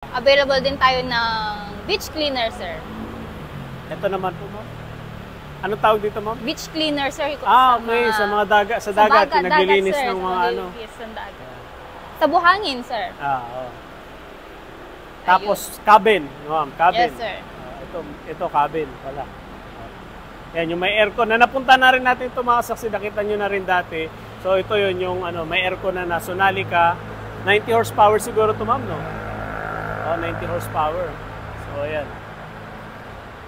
Available din tayo ng beach cleaner, sir. Ito naman po, ma'am. Anong tawag dito, ma'am? Beach cleaner, sir. Okay. Sa mga dagat, naglilinis sir, ng mga ano. Naglilinis ng dagat. Sa buhangin, sir. Oo. Tapos, cabin, ma'am. Cabin. Yes, sir. Ito cabin pala. Yan, yung may aircon na napunta na rin natin ito mga saksi. Nakita nyo na rin dati. So, ito yun yung may aircon na Sonalica. 90 horsepower siguro ito, ma'am, no? 90 horsepower. So, ayan.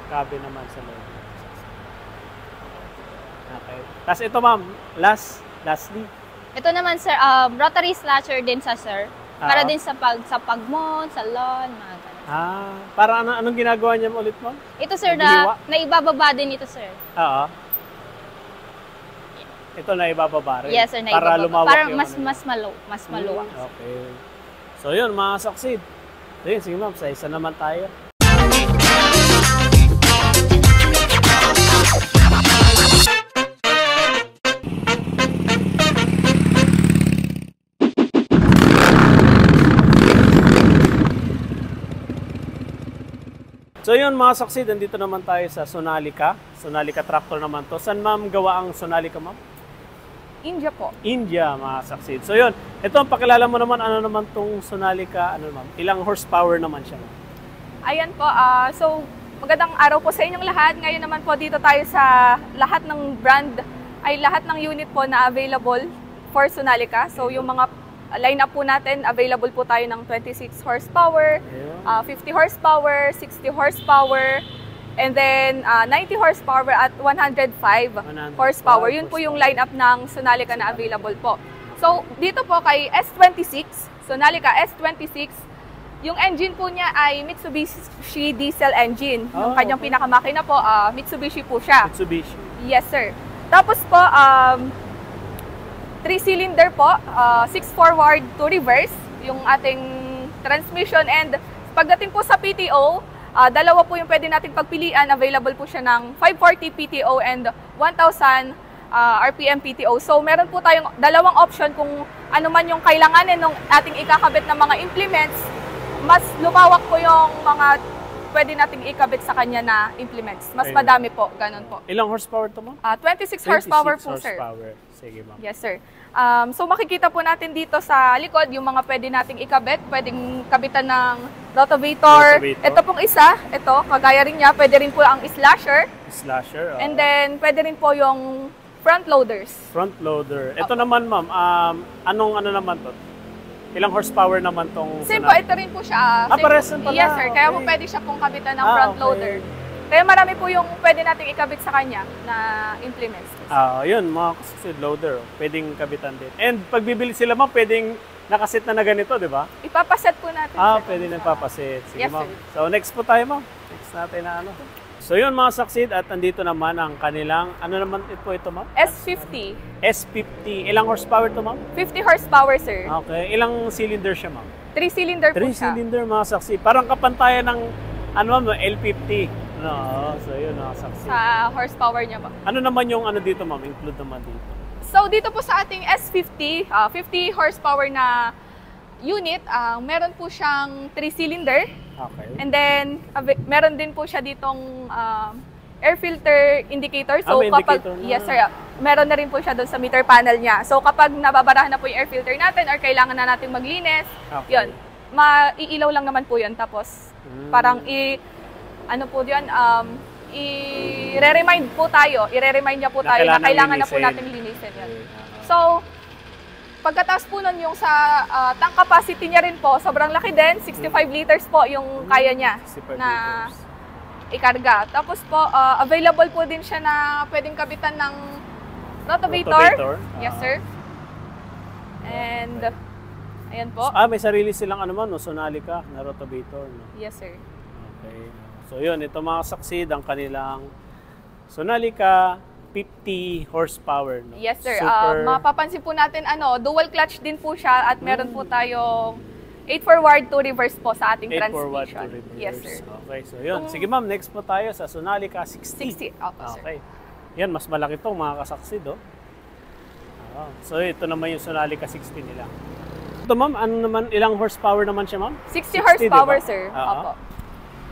Cabin naman sa loob. Okay. Tapos ito, ma'am, lastly. Ito naman, sir, rotary slasher din sa sir. Para din sa pagmon, sa lawn, mga ganun. Para anong ginagawa niya ulit, ma'am? Ito, sir, naibababa din ito, sir. Oo. Ito na ibababa rin. Yes, sir, para lumawak para yung mas maluwag. Okay. So, yun, mga saksid. Sige, ma'am, sa isa naman tayo. So yun mga saksid, nandito naman tayo sa Sonalica. Sonalica tractor naman to. Saan ma'am gawa ang Sonalica, ma'am? India po. India, mga saksid. So yun, ito ang pakilala mo naman, ano naman tong Sonalica, ma'am? Ilang horsepower naman siya, ma'am? Ayan po, so magandang araw po sa inyong lahat. Ngayon naman po dito tayo sa lahat ng brand, lahat ng unit po na available for Sonalica. So yung mga line-up po natin, available po tayo ng 26 horsepower, 50 horsepower, 60 horsepower, and then 90 horsepower at 105 horsepower. Yun po yung line-up ng Sonalica na available po. So, dito po kay S26, Sonalica S26, yung engine po niya ay Mitsubishi diesel engine. Yung kanyang pinakamakina po, Mitsubishi po siya. Mitsubishi. Yes, sir. Tapos po, 3-cylinder po, 6 forward, 2 reverse, yung ating transmission. And pagdating po sa PTO, dalawa po yung pwede nating pagpilian. Available po siya ng 540 PTO and 1,000 RPM PTO. So meron po tayong dalawang option kung ano man yung kailanganin ng ating ikakabit na mga implements. Mas lumawak po yung mga pwede nating ikabit sa kanya na implements. Mas madami po, ganun po. Ilang horsepower to, ma'am? 26 horsepower po, sir. Sige, ma'am. Yes, sir. So makikita po natin dito sa likod yung mga pwede nating ikabit. Pwedeng kabitan ng rotavator. Ito pong isa, ito, kagaya rin niya. Pwede rin po ang slasher. Slasher. And then, pwede rin po yung front loaders. Front loader. Ito naman, ma'am, anong naman to? Ilang horsepower naman tong Same po, ito rin po siya. pares pala. Yes, sir. Kaya po pwede siya pong kabitan ng front loader. Kaya marami po yung pwede nating ikabit sa kanya na implements. Yun, mga susunod loader. Pwedeng kabitan din. And pag bibili sila, ma'am, pwedeng nakasit na ganito, di ba? Ipapaset po natin. Pwede na ipapasit. Sige, yes, ma'am. sir. So, next po tayo, ma'am. Next natin na So, yun, mga saksid. At andito naman ang kanilang, ano naman ito, ma'am? S50. S50. Ilang horsepower to, ma'am? 50 horsepower, sir. Okay. Ilang cylinder siya, ma'am? 3-cylinder po siya. 3-cylinder, mga saksi. Parang kapantayan ng, ma'am, L50. So yun, mga saksi. Sa horsepower niya ba? Ano naman yung dito, ma'am? Include naman dito. So, dito po sa ating S50, 50 horsepower na unit, meron po siyang 3-cylinder. Okay. And then, meron din po siya ditong air filter indicator. So, indicator na. Yes, sir. Meron na rin po siya doon sa meter panel niya. So, kapag nababarahan na po yung air filter natin or kailangan na natin maglinis, yun, maiilaw lang naman po yun. Tapos, parang i-re-remind po tayo, i-re-remind niya po tayo na kailangan na po natin linisin yun. So, pagkatapos po nun yung sa tank capacity niya rin po, sobrang laki din, 65 liters po yung kaya niya na ikarga. Tapos po, available po din siya na pwedeng kabitan ng rotavator. Yes, sir. And, ayan po. May sarili silang Sonalica na rotavator. No? Yes, sir. Okay. So yun, ito mga saksid ang kanilang Sonalica 50 horsepower. No? Yes, sir. Mapapansin po natin, dual clutch din po siya at meron po tayong 8 forward, 2 reverse po sa ating 8 transmission. forward, 2 reverse. Yes, sir. Okay, so yun. Sige ma'am, next po tayo sa Sonalica 60. 60, sir. Okay. Yan, mas malaki itong mga kasaksid. So ito naman yung Sonalica 60 nila. Ito ma'am, ano naman, ilang horsepower naman siya ma'am? 60 horsepower, diba? sir. Oo. Opo.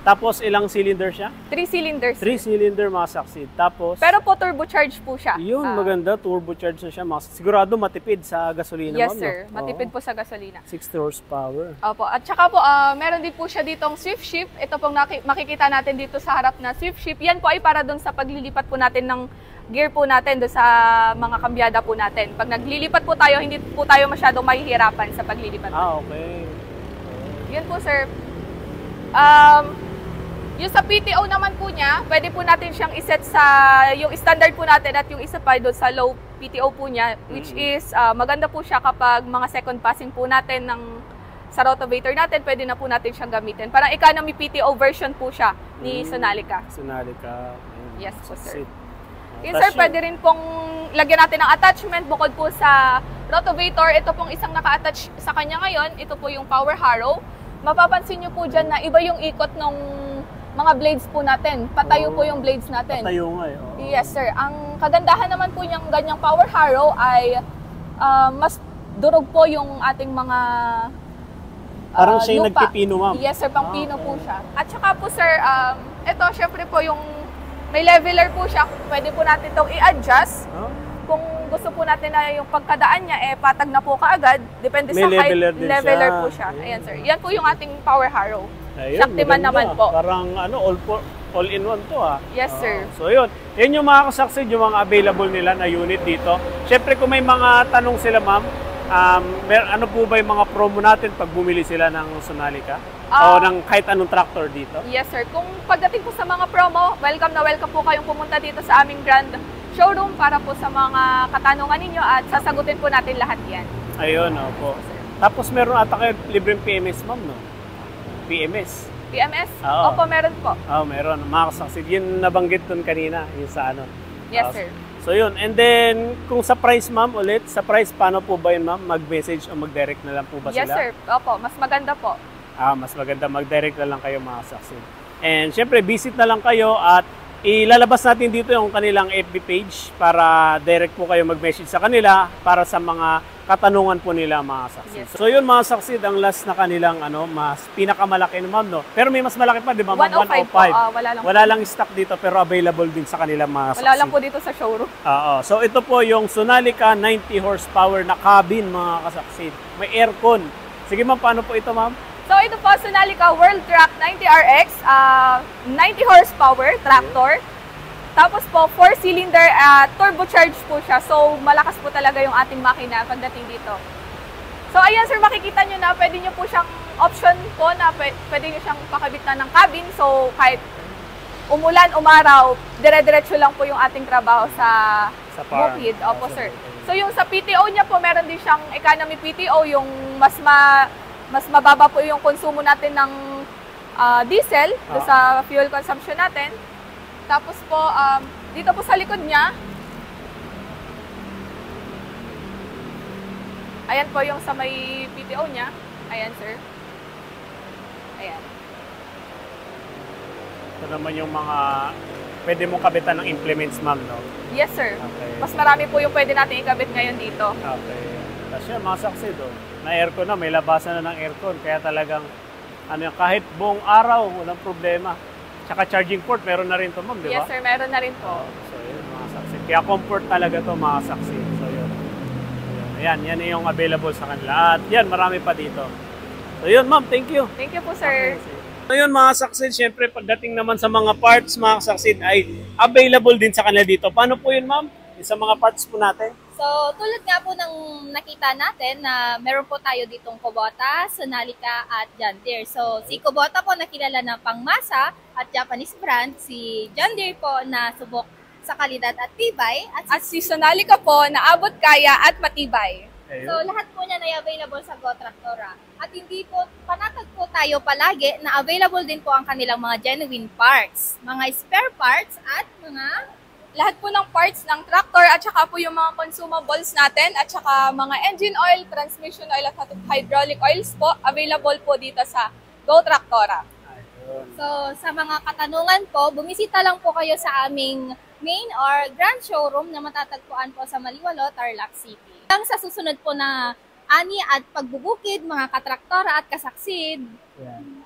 Tapos ilang cylinder siya? 3 cylinders. 3 cylinder mga Succeed. Tapos, Pero po turbocharged po siya. yun, maganda, turbocharged na siya. Sigurado matipid sa gasolina Yes, ma'am. sir. No? Matipid Oo. po sa gasolina. 60 horsepower. Opo. At saka po, meron din po siya ditong swift shift. Ito pong makikita natin dito sa harap na swift shift. Yan po ay para doon sa paglilipat po natin ng gear po natin doon sa mga kambyada po natin. Pag naglilipat po tayo, hindi po tayo masyadong mahihirapan sa paglilipat. Okay. Yun po, sir. Yung sa PTO naman po niya, pwede po natin siyang iset sa yung standard po natin at yung isa pa doon sa low PTO po niya, which is maganda po siya kapag mga second passing po natin sa rotavator natin, pwede na po natin siyang gamitin. Parang economy PTO version po siya ni Sonalica. Sonalica. Yes po, sir. Succeed. Yun, sir, pwede rin pong lagyan natin ng attachment bukod po sa rotavator. Ito pong isang naka-attach sa kanya ngayon. Ito po yung power harrow. Mapapansin nyo po dyan na iba yung ikot ng mga blades po natin. Patayo po yung blades natin. Patayo nga eh. Yes, sir. Ang kagandahan naman po niyang ganyang power harrow ay mas durog po yung ating mga Parang siya yung lupa. nagpipino, ma'am. Yes, sir. Pang pino po siya. At saka po, sir, ito, syempre po yung may leveler po siya. Pwede po natin itong i-adjust. Kung gusto po natin na yung pagkadaan niya, patag na po kaagad. Depende May sa height. leveler din Leveler siya. po siya. Ayan, sir. Yan po yung ating power harrow. Ayun, Shaktiman maganda. naman po. Parang all-in-one to ha. Yes, sir. So yun, yun yung mga ka-Succeed, yung mga available nila na unit dito. Siyempre kung may mga tanong sila ma'am, ano po ba yung mga promo natin pag bumili sila ng Sonalica? O ng kahit anong tractor dito? Yes, sir. Kung pagdating po sa mga promo, welcome na welcome po kayong pumunta dito sa aming grand showroom para po sa mga katanungan ninyo at sasagutin po natin lahat yan. Ayun, opo. Tapos meron ata kayo libreng PMS ma'am, no? PMS. PMS? Oo. Opo, meron po. Meron. Mga ka-Succeed, yun nabanggit dun kanina, yung sa ano. Yes, sir. So yun, and then kung sa price ma'am ulit, sa price paano po ba yun ma'am? Mag-message o mag-direct na lang po ba sila? Yes, sir. Opo, mas maganda po. Mas maganda mag-direct na lang kayo mga Succeed. And syempre, visit na lang kayo at ilalabas natin dito yung kanilang FB page para direct po kayo mag-message sa kanila para sa mga katanungan po nila mga Succeed. Yes. So yun mga Succeed, ang last na kanilang mas pinakamalaki na ma'am, no? Pero may mas malaki pa, di ba? 105 po. Wala lang stock dito pero available din sa kanila mga Succeed. Wala lang po dito sa showroom. So ito po yung Sonalica 90 horsepower na cabin mga ka-Succeed. May aircon. Sige ma'am, paano po ito ma'am? So ito po, Sonalica World Track 90RX, 90 horsepower tractor. Tapos po, 4-cylinder turbocharged po siya. So malakas po talaga yung ating makina pagdating dito. So ayan sir, makikita nyo na pwede nyo po siyang option po na pwede nyo siyang pakabitan ng cabin. So kahit umulan, umaraw, dire-diretso lang po yung ating trabaho sa bukid. Opo sir. So yung sa PTO niya po, meron din siyang economy PTO, yung mas mababa po yung konsumo natin ng diesel sa fuel consumption natin. Tapos po, dito po sa likod niya, ayan po yung sa may PTO niya. Ayan, sir. Ayan. Ito naman yung mga pwede mong kabitan ng implements, ma'am, no? Yes, sir. Okay. Mas marami po yung pwede natin ikabit ngayon dito. Okay. Kasi mga Succeed, na aircon na, may labasan na ng aircon. Kaya talagang, kahit buong araw, walang problema. Tsaka charging port, meron na rin to ma'am, di ba? Yes, sir. Meron na rin po. So, yun, mga Succeed. Kaya comfort talaga to mga Succeed. So, yun. Yan yung available sa kanila. At yan, marami pa dito. So, yun, ma'am. Thank you. Thank you po, sir. So, yun, mga Succeed. Siyempre, pagdating naman sa mga parts, mga Succeed, ay available din sa kanila dito. Paano po yun, ma'am? Sa mga parts po natin? So, tulad nga po ng nakita natin na meron po tayo ditong Kubota, Sonalica at John Deere. So, si Kubota po nakilala na pangmasa at Japanese brand. Si John Deere po na subok sa kalidad at tibay. At si Sonalica po na abot kaya at matibay. So, lahat po niyan ay available sa Go Tractora. At hindi po, panatag po tayo palagi na available din po ang kanilang mga genuine parts, mga spare parts at mga lahat po ng parts ng tractor at saka po yung mga consumables natin at saka mga engine oil, transmission oil at hydraulic oils po available po dito sa Go Tractora. So sa mga katanungan po, bumisita lang po kayo sa aming main or grand showroom na matatagpuan po sa Maliwalo, Tarlac City. Hanggang sa susunod po na ani at pagbubukid, mga katraktora at kasaksid. Yan.